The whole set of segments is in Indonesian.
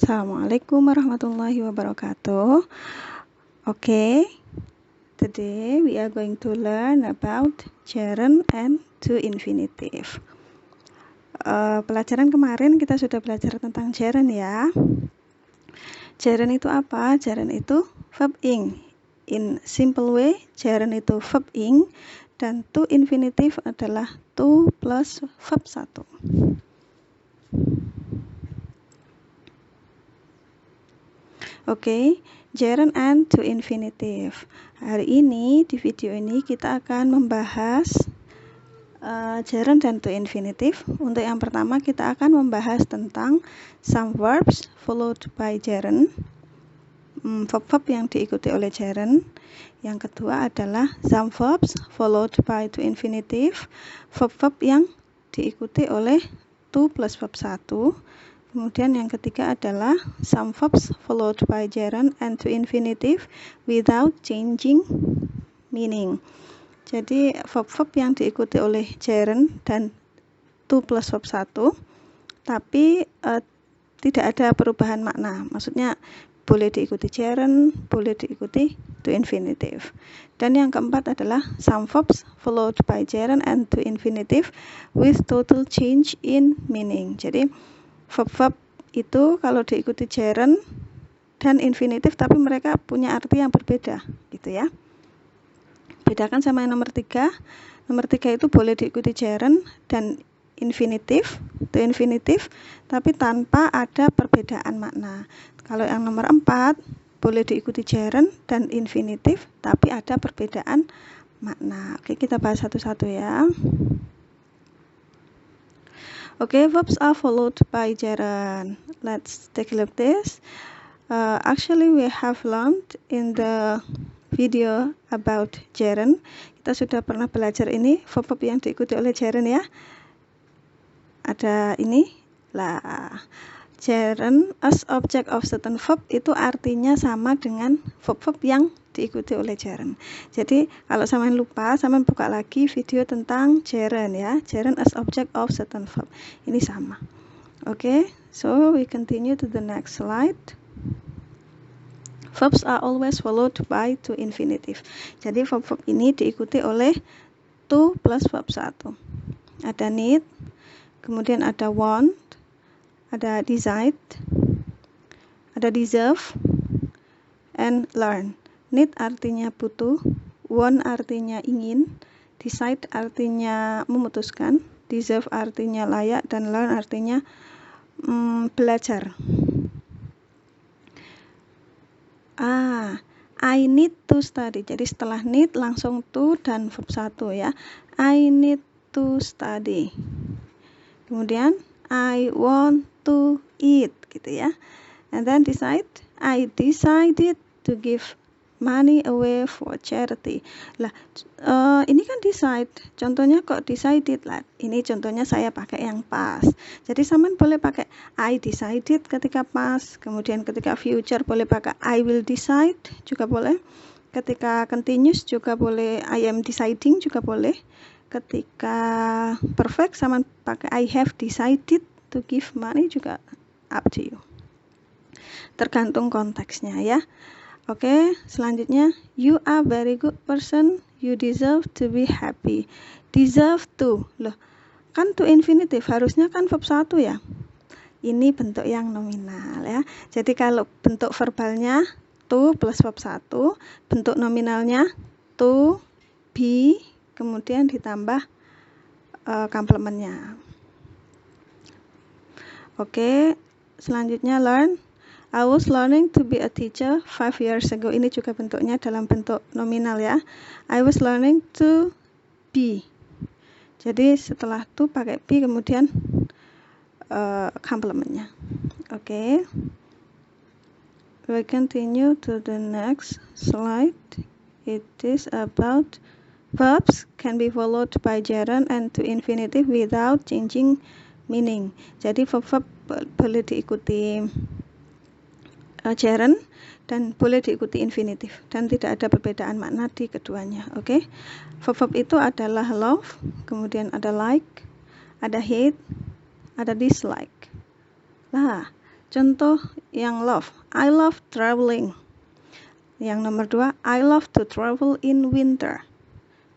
Assalamualaikum warahmatullahi wabarakatuh. Okay, today we are going to learn about gerund and to infinitive. Pelajaran kemarin kita sudah belajar tentang gerund ya. Gerund itu apa? Gerund itu verb ing. In simple way, gerund itu verb ing dan to infinitive adalah to plus verb 1. Oke, gerund and to infinitive. Hari ini di video ini kita akan membahas gerund dan to infinitive. Untuk yang pertama kita akan membahas tentang some verbs followed by gerund. Verb-verb yang diikuti oleh gerund. Yang kedua adalah some verbs followed by to infinitive. Verb-verb yang diikuti oleh to plus verb 1. Kemudian yang ketiga adalah some verbs followed by gerund and to infinitive without changing meaning. Jadi verb-verb yang diikuti oleh gerund dan to plus verb 1 tapi tidak ada perubahan makna. Maksudnya boleh diikuti gerund, boleh diikuti to infinitive. Dan yang keempat adalah some verbs followed by gerund and to infinitive with total change in meaning. Jadi verb-verb itu kalau diikuti gerund dan infinitif tapi mereka punya arti yang berbeda gitu ya. Bedakan sama yang nomor 3. Nomor 3 itu boleh diikuti gerund dan infinitif, to infinitif tapi tanpa ada perbedaan makna. Kalau yang nomor 4 boleh diikuti gerund dan infinitif tapi ada perbedaan makna. Oke, kita bahas satu-satu ya. Okay, verbs are followed by gerund. Let's take a look at this. Actually, we have learned in the video about gerund. Kita sudah pernah belajar ini verb-verb yang diikuti oleh gerund ya. Ada ini lah. Gerund as object of certain verb itu artinya sama dengan verb-verb yang diikuti oleh gerund. Jadi kalau sampean lupa, sampean buka lagi video tentang gerund ya. Gerund as object of certain verb. Ini sama. Okay, so we continue to the next slide. Verbs are always followed by to infinitive. Jadi verb-verb ini diikuti oleh to plus verb 1. Ada need, kemudian ada want, ada decide, ada deserve, and learn. Need artinya butuh, want artinya ingin, decide artinya memutuskan, deserve artinya layak, dan learn artinya belajar. I need to study. Jadi setelah need langsung to dan verb 1 ya. I need to study. Kemudian I want to eat gitu ya. And then decide, I decided to give money away for charity. Lah, ini kan decide. Contohnya kok decided lah. Ini contohnya saya pakai yang pas. Jadi sampean boleh pakai I decided ketika pas. Kemudian ketika future boleh pakai I will decide juga boleh. Ketika continuous juga boleh I am deciding juga boleh. Ketika perfect sama pakai I have decided to give money juga up to you. Tergantung konteksnya ya. Oke, selanjutnya you are very good person, you deserve to be happy. Deserve to. Loh, kan to infinitive harusnya kan verb 1 ya. Ini bentuk yang nominal ya. Jadi kalau bentuk verbalnya to plus verb 1, bentuk nominalnya to, be, kemudian ditambah komplemennya. Oke, selanjutnya learn. I was learning to be a teacher 5 years ago. Ini juga bentuknya dalam bentuk nominal ya. I was learning to be. Jadi setelah to pakai be kemudian komplemennya. Oke. We continue to the next slide. It is about verbs can be followed by gerund and to infinitive without changing meaning. Jadi verb boleh diikuti gerund dan boleh diikuti infinitif dan tidak ada perbedaan makna di keduanya. Oke. Verb itu adalah love, kemudian ada like, ada hate, ada dislike. Nah, Contoh yang love, I love traveling. Yang nomor 2, I love to travel in winter.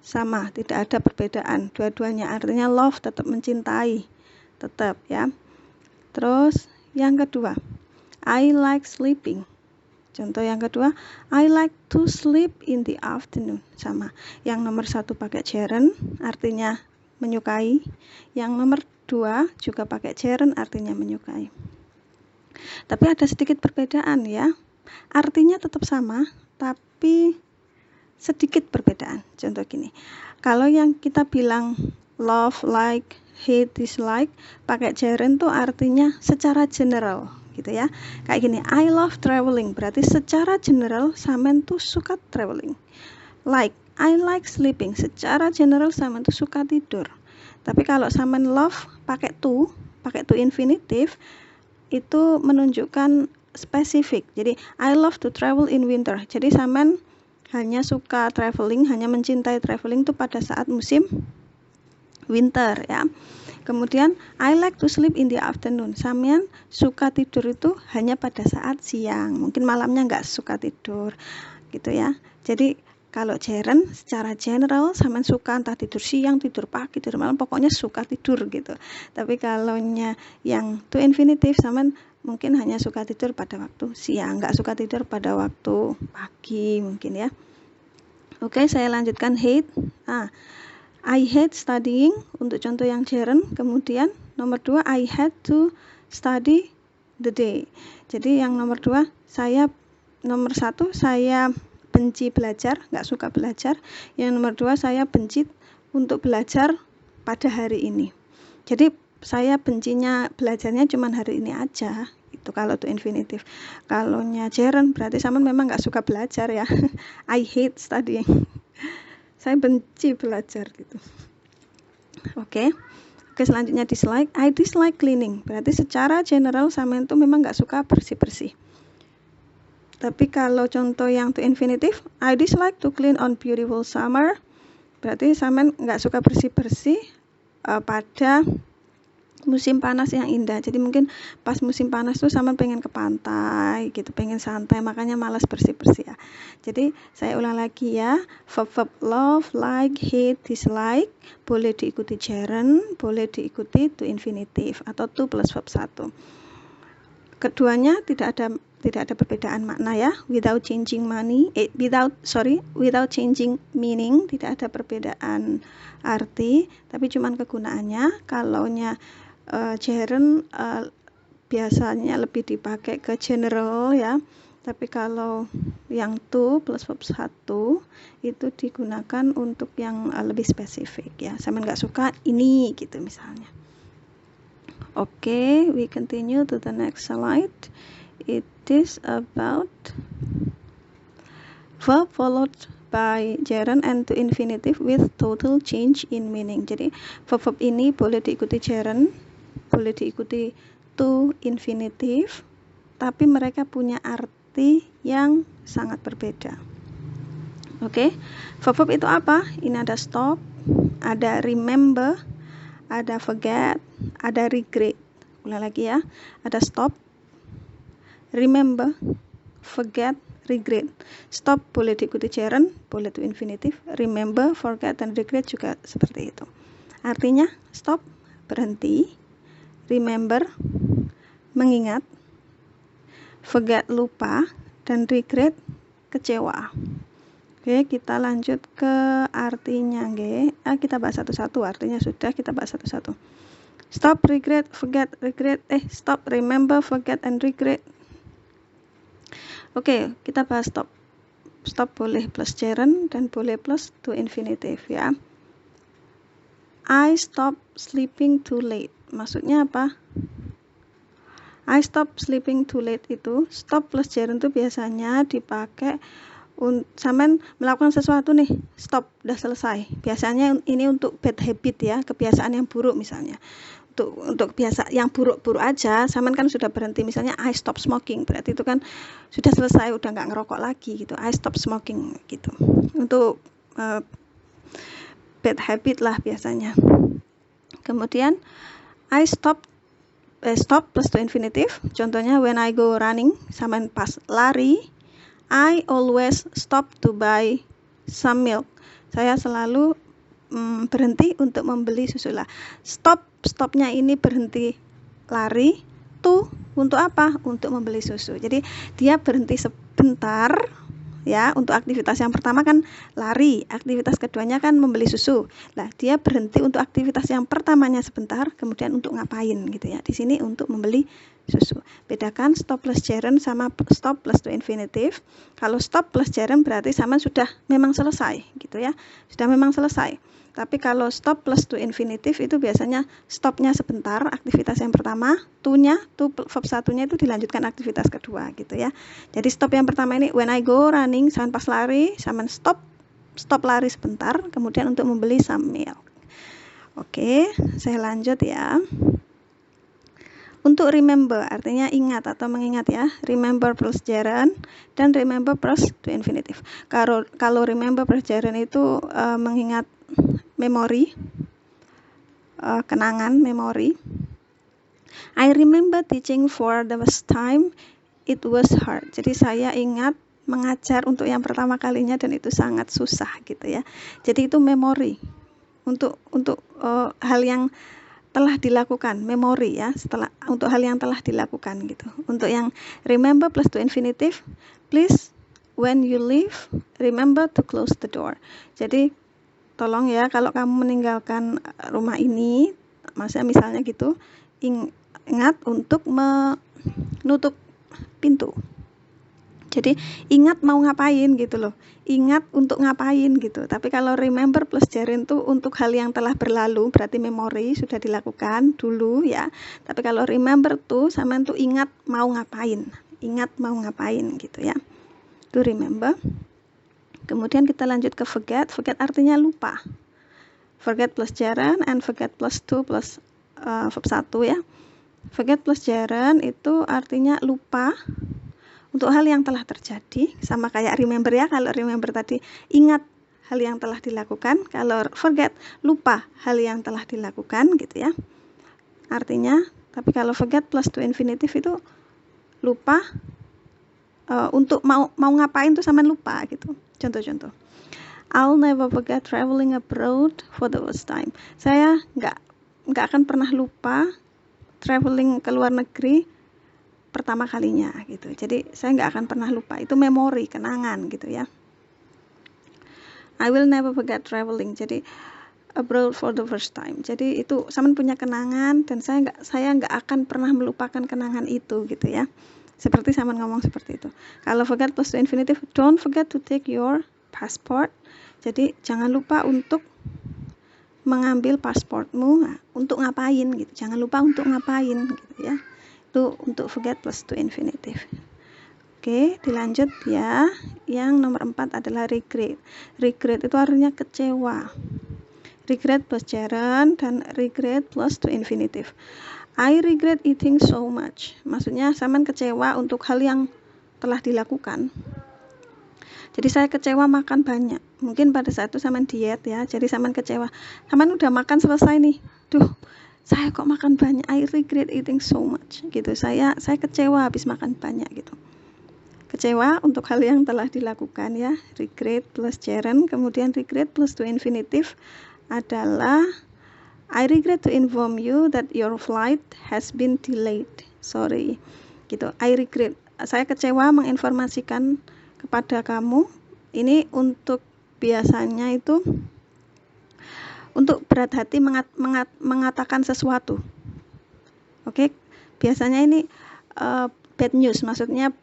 Sama, tidak ada perbedaan. Dua-duanya artinya love, tetap mencintai. Tetap ya. Terus yang kedua, I like sleeping. Contoh yang kedua, I like to sleep in the afternoon. Sama. Yang nomor 1 pakai gerund, artinya menyukai. Yang nomor 2 juga pakai gerund, artinya menyukai. Tapi ada sedikit perbedaan ya. Artinya tetap sama, tapi sedikit perbedaan. Contoh gini. Kalau yang kita bilang love, like, hate, dislike, pakai gerund tuh artinya secara general gitu ya. Kayak gini, I love traveling, berarti secara general sampean tuh suka traveling. Like, I like sleeping, secara general sampean tuh suka tidur. Tapi kalau sampean love pakai to infinitive, itu menunjukkan spesifik. Jadi I love to travel in winter. Jadi sampean hanya suka traveling, hanya mencintai traveling itu pada saat musim winter ya. Kemudian I like to sleep in the afternoon. Sampean suka tidur itu hanya pada saat siang. Mungkin malamnya nggak suka tidur gitu ya. Jadi kalau gerund secara general sampean suka entah tidur siang, tidur pagi, tidur malam, pokoknya suka tidur gitu. Tapi kalau yang to infinitive sampean mungkin hanya suka tidur pada waktu siang, nggak suka tidur pada waktu pagi mungkin ya. Oke, saya lanjutkan hate. I hate studying untuk contoh yang gerund. Kemudian nomor 2, I had to study the day. Jadi yang nomor 2, nomor 1 saya benci belajar, nggak suka belajar. Yang nomor 2, saya benci untuk belajar pada hari ini. Jadi saya bencinya belajarnya cuma hari ini aja. Itu kalau to infinitive. Kalau nya gerund berarti sama memang nggak suka belajar ya. I hate studying. Saya benci belajar gitu. Oke, selanjutnya dislike. I dislike cleaning. Berarti secara general sampean itu memang nggak suka bersih-bersih. Tapi kalau contoh yang to infinitive, I dislike to clean on beautiful summer. Berarti sampean nggak suka bersih-bersih pada musim panas yang indah. Jadi mungkin pas musim panas tuh sampean pengen ke pantai gitu, pengen santai, makanya malas bersih-bersih ya. Jadi saya ulang lagi ya, verb love, like, hate, dislike boleh diikuti gerund, boleh diikuti to infinitive atau to plus verb 1. Keduanya tidak ada perbedaan makna ya. Without changing meaning, tidak ada perbedaan arti, tapi cuman kegunaannya. Kalau nya gerund biasanya lebih dipakai ke general ya, tapi kalau yang to plus verb 1 itu digunakan untuk yang lebih spesifik ya. Saya nggak suka ini gitu misalnya. Oke, we continue to the next slide. It is about verb followed by gerund and to infinitive with total change in meaning. Jadi verb ini boleh diikuti gerund, boleh diikuti to infinitive, tapi mereka punya arti yang sangat berbeda. Oke, verb itu apa? Ini ada stop, ada remember, ada forget, ada regret. Ulang lagi ya, ada stop, remember, forget, regret. Stop boleh diikuti gerund, boleh to infinitive. Remember, forget, dan regret juga seperti itu. Artinya stop, berhenti. Remember, mengingat. Forget, lupa. Dan regret, kecewa. Oke, kita lanjut ke artinya. Kita bahas satu-satu. Artinya sudah, kita bahas satu-satu. Stop, regret, forget, regret. Stop, remember, forget, and regret. Oke, kita bahas stop. Stop boleh plus gerund dan boleh plus to infinitive ya. I stop sleeping too late. Maksudnya apa? I stop sleeping too late itu, stop plus gerund itu biasanya dipakai sampean melakukan sesuatu nih, stop, udah selesai. Biasanya ini untuk bad habit ya, kebiasaan yang buruk misalnya. Untuk kebiasaan yang buruk-buruk aja, sampean kan sudah berhenti, misalnya I stop smoking, berarti itu kan sudah selesai, udah nggak ngerokok lagi gitu. I stop smoking gitu. Untuk bad habit lah biasanya. Kemudian I stop stop plus to infinitive. Contohnya when I go running, sama pas lari, I always stop to buy some milk. Saya selalu berhenti untuk membeli susu. Lah, stopnya ini berhenti lari, to untuk apa? Untuk membeli susu. Jadi dia berhenti sebentar ya, untuk aktivitas yang pertama kan lari, aktivitas keduanya kan membeli susu. Lah, dia berhenti untuk aktivitas yang pertamanya sebentar, kemudian untuk ngapain gitu ya. Di sini untuk membeli susu. Bedakan stop plus gerund sama stop plus to infinitive. Kalau stop plus gerund berarti sama sudah memang selesai gitu ya. Sudah memang selesai. Tapi kalau stop plus to infinitive itu biasanya stopnya sebentar, aktivitas yang pertama, to-nya, to verb satunya itu dilanjutkan aktivitas kedua gitu ya. Jadi stop yang pertama ini when I go running, sama pas lari, sama stop lari sebentar, kemudian untuk membeli some milk. Oke, saya lanjut ya. Untuk remember artinya ingat atau mengingat ya. Remember plus gerund dan remember plus to infinitive. Kalau remember plus gerund itu mengingat memori, kenangan memori. I remember teaching for the first time, it was hard. Jadi saya ingat mengajar untuk yang pertama kalinya dan itu sangat susah gitu ya. Jadi itu memori untuk hal yang telah dilakukan, memori ya, untuk hal yang telah dilakukan gitu. Untuk yang remember plus to infinitive, please when you leave remember to close the door. Jadi tolong ya, kalau kamu meninggalkan rumah ini, misalnya gitu, ingat untuk menutup pintu. Jadi ingat mau ngapain gitu loh, ingat untuk ngapain gitu. Tapi kalau remember plus gerund itu untuk hal yang telah berlalu, berarti memori sudah dilakukan dulu ya. Tapi kalau remember tuh sama itu ingat mau ngapain gitu ya. Itu remember. Kemudian kita lanjut ke forget. Forget artinya lupa. Forget plus gerund and forget plus to plus verb 1 ya. Forget plus gerund itu artinya lupa untuk hal yang telah terjadi, sama kayak remember ya. Kalau remember tadi ingat hal yang telah dilakukan, kalau forget lupa hal yang telah dilakukan gitu ya. Artinya, tapi kalau forget plus to infinitive itu lupa untuk mau ngapain tuh sama lupa gitu. Contoh-contoh. I'll never forget traveling abroad for the first time. Saya nggak akan pernah lupa traveling ke luar negeri pertama kalinya gitu. Jadi saya nggak akan pernah lupa, itu memori, kenangan gitu ya. I will never forget traveling, jadi abroad for the first time. Jadi itu sama punya kenangan dan saya nggak akan pernah melupakan kenangan itu gitu ya. Seperti sama ngomong seperti itu. Kalau forget plus to infinitive, don't forget to take your passport. Jadi jangan lupa untuk mengambil pasportmu. Nah, untuk ngapain gitu. Jangan lupa untuk ngapain gitu ya. Itu untuk forget plus to infinitive. Oke, dilanjut ya. Yang nomor 4 adalah regret. Regret itu artinya kecewa. Regret plus gerund dan regret plus to infinitive. I regret eating so much. Maksudnya saman kecewa untuk hal yang telah dilakukan. Jadi saya kecewa makan banyak. Mungkin pada saat itu saman diet ya. Jadi saman kecewa. Saman udah makan selesai nih. Duh, saya kok makan banyak, I regret eating so much gitu. Saya kecewa habis makan banyak gitu. Kecewa untuk hal yang telah dilakukan ya. Regret plus gerund, kemudian regret plus to infinitive adalah I regret to inform you that your flight has been delayed. Sorry. Gitu. I regret. Saya kecewa menginformasikan kepada kamu. Ini untuk biasanya itu untuk berat hati mengatakan sesuatu. Oke, biasanya ini bad news, maksudnya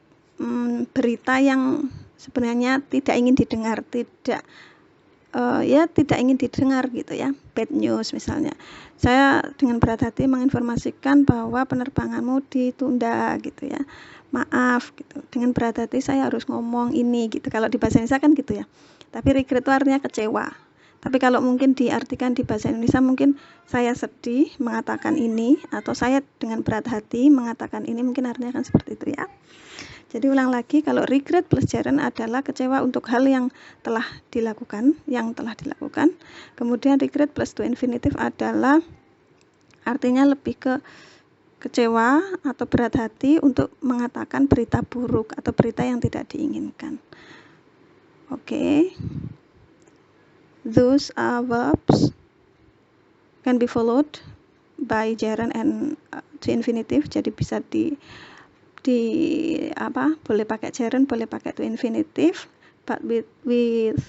berita yang sebenarnya tidak ingin didengar, tidak ingin didengar gitu ya. Bad news misalnya. Saya dengan berat hati menginformasikan bahwa penerbanganmu ditunda gitu ya. Maaf gitu. Dengan berat hati saya harus ngomong ini gitu. Kalau di bahasa Indonesia kan gitu ya. Tapi regret itu artinya kecewa. Tapi kalau mungkin diartikan di bahasa Indonesia, mungkin saya sedih mengatakan ini, atau saya dengan berat hati mengatakan ini, mungkin artinya akan seperti itu ya. Jadi ulang lagi, kalau regret plus gerund adalah kecewa untuk hal yang telah dilakukan, Kemudian regret plus to infinitive adalah artinya lebih ke kecewa atau berat hati untuk mengatakan berita buruk atau berita yang tidak diinginkan. Oke. Those are verbs can be followed by gerund and to infinitive. Jadi bisa boleh pakai gerund, boleh pakai to infinitive, but with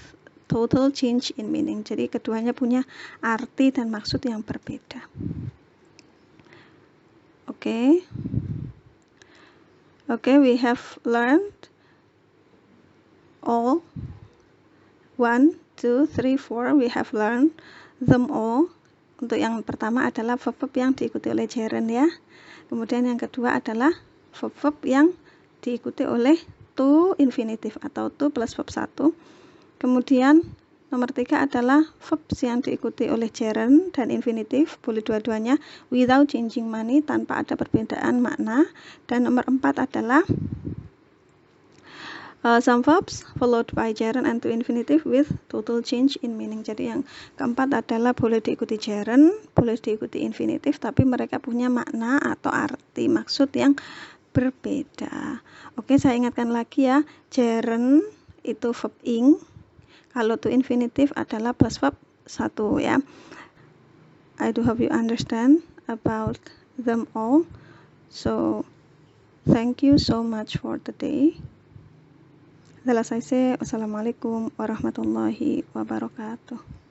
total change in meaning. Jadi keduanya punya arti dan maksud yang berbeda. Okay, we have learned all. 1, 2, 3, 4. We have learned them all. Untuk yang pertama adalah verb yang diikuti oleh gerund ya. Kemudian yang kedua adalah verb yang diikuti oleh to infinitive atau to plus verb 1. Kemudian nomor 3 adalah verbs yang diikuti oleh gerund dan infinitive, boleh dua-duanya, without changing money, tanpa ada perbedaan makna. Dan nomor 4 adalah some verbs followed by gerund and to infinitive with total change in meaning. Jadi yang keempat adalah boleh diikuti gerund, boleh diikuti infinitive, tapi mereka punya makna atau arti maksud yang berbeda. Oke, saya ingatkan lagi ya, gerund itu verb ing, kalau to infinitive adalah plus verb 1 ya. I do hope you understand about them all. So thank you so much for today. Selesai. Wassalamualaikum warahmatullahi wabarakatuh.